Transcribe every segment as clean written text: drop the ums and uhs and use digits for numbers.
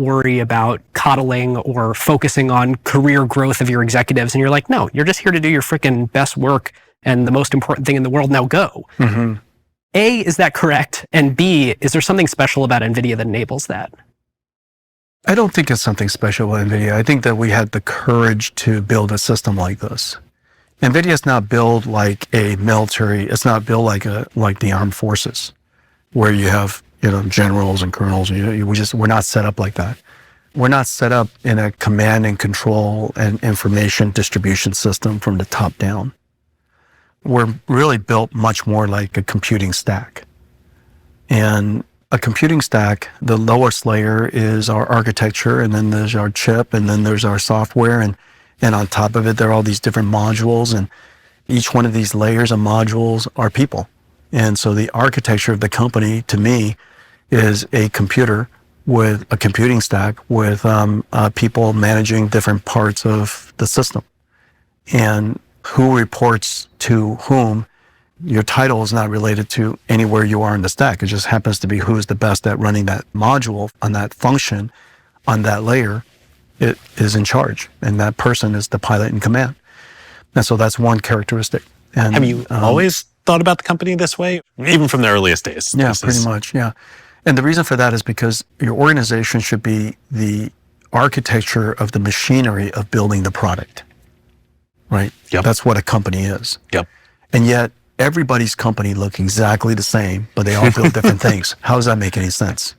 worry about coddling or focusing on career growth of your executives. And you're like, no, you're just here to do your freaking best work and the most important thing in the world. Now go. Mm-hmm. A, is that correct? And B, is there something special about NVIDIA that enables that? I don't think it's something special about NVIDIA. I think that we had the courage to build a system like this. NVIDIA is not built like a military. It's not built like the armed forces, where you have generals and colonels. We're not set up like that. We're not set up in a command and control and information distribution system from the top down. We're really built much more like a computing stack. And a computing stack, the lowest layer is our architecture, and then there's our chip, and then there's our software, and on top of it, there are all these different modules, and each one of these layers of modules are people. And so the architecture of the company, to me, is a computer with a computing stack with people managing different parts of the system. And who reports to whom, your title is not related to anywhere you are in the stack. It just happens to be who's the best at running that module on that function on that layer. It is in charge, and that person is the pilot in command. And so that's one characteristic. And have you always thought about the company this way, even from the earliest days? Yeah, pretty much, yeah. And the reason for that is because your organization should be the architecture of the machinery of building the product, right? Yep. That's what a company is. Yep. And yet, everybody's company look exactly the same, but they all build different things. How does that make any sense?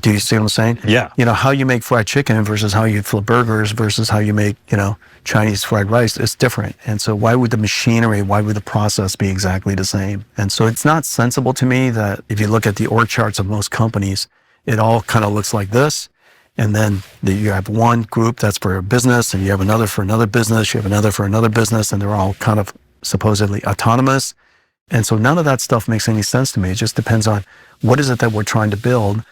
Do you see what I'm saying? Yeah. How you make fried chicken versus how you flip burgers versus how you make, Chinese fried rice is different. And so why would the process be exactly the same? And so it's not sensible to me that if you look at the org charts of most companies, it all kind of looks like this. And then you have one group that's for a business, and you have another for another business, you have another for another business, and they're all kind of supposedly autonomous. And so none of that stuff makes any sense to me. It just depends on what is it that we're trying to build,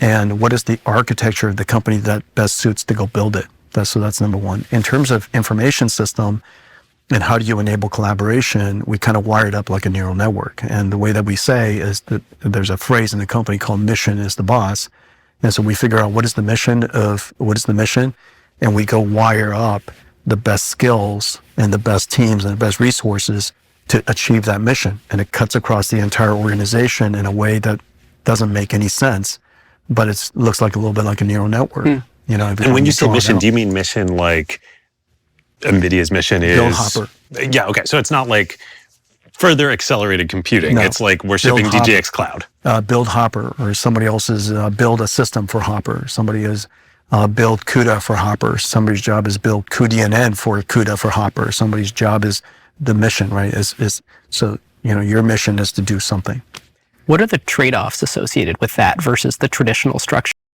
and what is the architecture of the company that best suits to go build it. So that's number one. In terms of information system and how do you enable collaboration, we kind of wired up like a neural network. And the way that we say is that there's a phrase in the company called mission is the boss. And so we figure out what is the mission, and we go wire up the best skills and the best teams and the best resources to achieve that mission. And it cuts across the entire organization in a way that doesn't make any sense, but it looks like a little bit like a neural network. And when you say mission, do you mean mission like NVIDIA's mission is? Build Hopper. Yeah, okay. So it's not like further accelerated computing. No. It's like we're shipping DGX Cloud. Build Hopper, or somebody else's build a system for Hopper. Somebody is build CUDA for Hopper. Somebody's job is build cuDNN for CUDA for Hopper. Somebody's job is the mission, right? So your mission is to do something. What are the trade-offs associated with that versus the traditional structure?